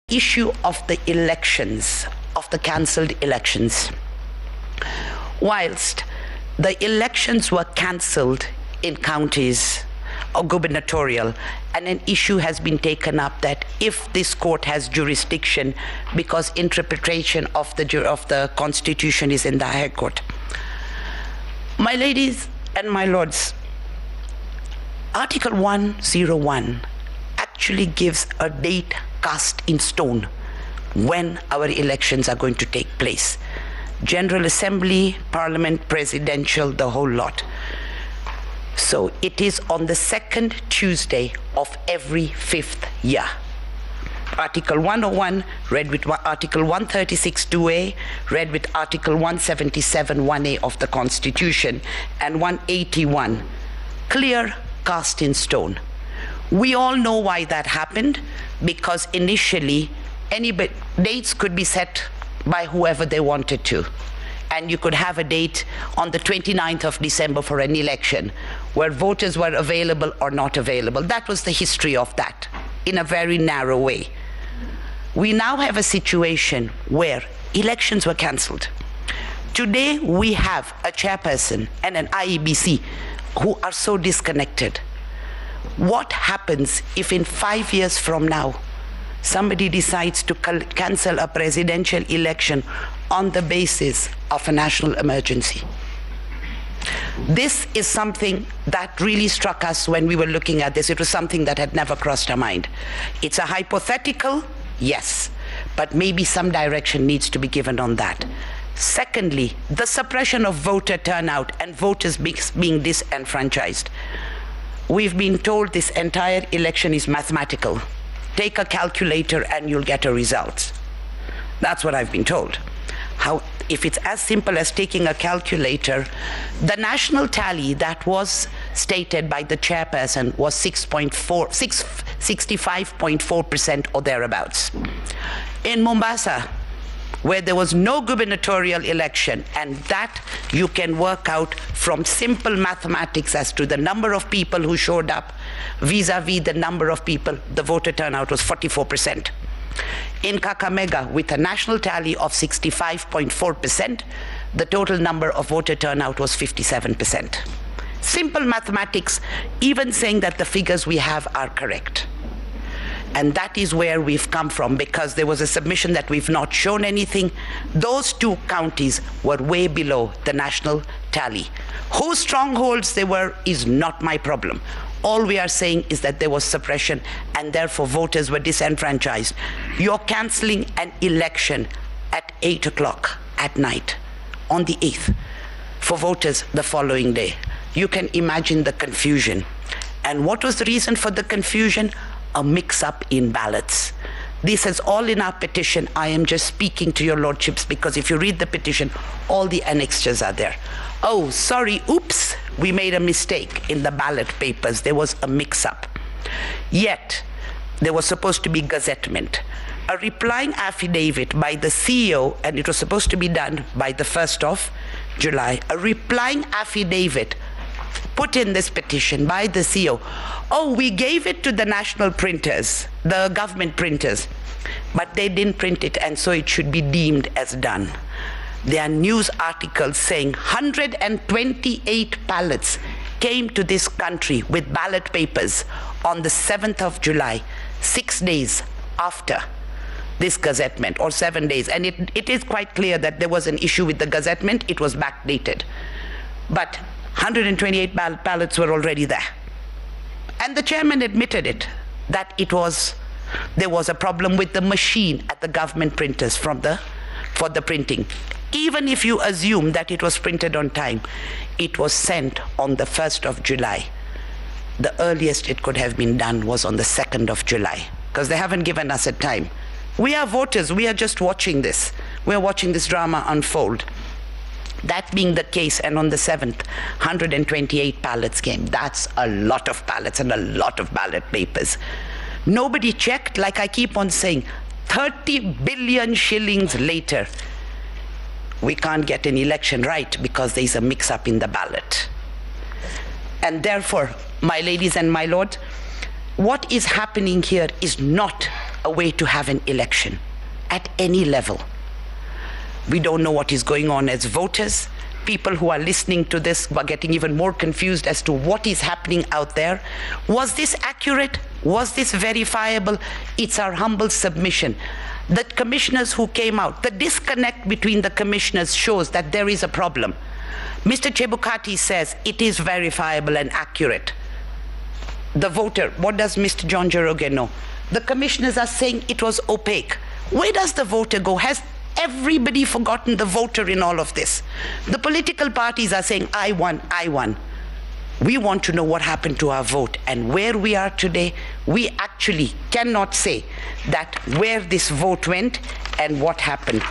issue of the elections, of the cancelled elections. Whilst the elections were cancelled in counties or gubernatorial, and an issue has been taken up that if this court has jurisdiction because interpretation of the Constitution is in the High Court. My ladies and my lords, Article 101 actually gives a date cast in stone when our elections are going to take place. General Assembly, Parliament, Presidential, the whole lot. So it is on the second Tuesday of every 5th year. Article 101 read with Article 136 2A, read with Article 177 1A of the Constitution, and 181, clear, cast in stone. We all know why that happened, because initially dates could be set by whoever they wanted to. And you could have a date on the 29th of December for an election where voters were available or not available. That was the history of that, in a very narrow way. We now have a situation where elections were cancelled. Today we have a chairperson and an IEBC who are so disconnected. What happens if in 5 years from now somebody decides to cancel a presidential election on the basis of a national emergency? This is something that really struck us when we were looking at this. It was something that had never crossed our mind. It's a hypothetical, yes, but maybe some direction needs to be given on that. Secondly, the suppression of voter turnout and voters being disenfranchised. We've been told this entire election is mathematical. Take a calculator and you'll get a result. That's what I've been told. If it's as simple as taking a calculator, the national tally that was stated by the chairperson was 65.4% or thereabouts. In Mombasa, where there was no gubernatorial election, and that you can work out from simple mathematics as to the number of people who showed up vis-a-vis the number of people, the voter turnout was 44%. In Kakamega, with a national tally of 65.4%, the total number of voter turnout was 57%. Simple mathematics, even saying that the figures we have are correct. And that is where we've come from, because there was a submission that we've not shown anything. Those two counties were way below the national tally. Whose strongholds they were is not my problem. All we are saying is that there was suppression and therefore voters were disenfranchised. You're cancelling an election at 8 o'clock at night on the 8th for voters the following day. You can imagine the confusion. And what was the reason for the confusion? A mix-up in ballots. This is all in our petition. I am just speaking to your lordships because if you read the petition, all the annexures are there. Oh, sorry, oops, we made a mistake in the ballot papers. There was a mix-up. Yet, there was supposed to be gazettement. A replying affidavit by the CEO, and it was supposed to be done by the 1st of July. A replying affidavit put in this petition by the CEO. Oh, we gave it to the national printers, the government printers, but they didn't print it, and so it should be deemed as done. There are news articles saying 128 ballots came to this country with ballot papers on the 7th of July, 6 days after this gazettement, or 7 days. And it is quite clear that there was an issue with the gazettement. It was backdated. But 128 ballots were already there. And the chairman admitted it, that there was a problem with the machine at the government printers for the printing. Even if you assume that it was printed on time, it was sent on the 1st of July. The earliest it could have been done was on the 2nd of July, because they haven't given us a time. We are voters, we are just watching this. We are watching this drama unfold. That being the case, and on the 7th, 128 ballots came. That's a lot of ballots and a lot of ballot papers. Nobody checked, like I keep on saying, 30 billion shillings later, we can't get an election right because there's a mix-up in the ballot. And therefore, my ladies and my lords, what is happening here is not a way to have an election at any level. We don't know what is going on as voters. People who are listening to this are getting even more confused as to what is happening out there. Was this accurate? Was this verifiable? It's our humble submission. The commissioners who came out, the disconnect between the commissioners shows that there is a problem. Mr. Chebukati says it is verifiable and accurate. The voter, what does Mr. John Joroge know? The commissioners are saying it was opaque. Where does the voter go? Has everybody forgotten the voter in all of this? The political parties are saying, I won, I won. We want to know what happened to our vote, and where we are today, we actually cannot say that where this vote went and what happened.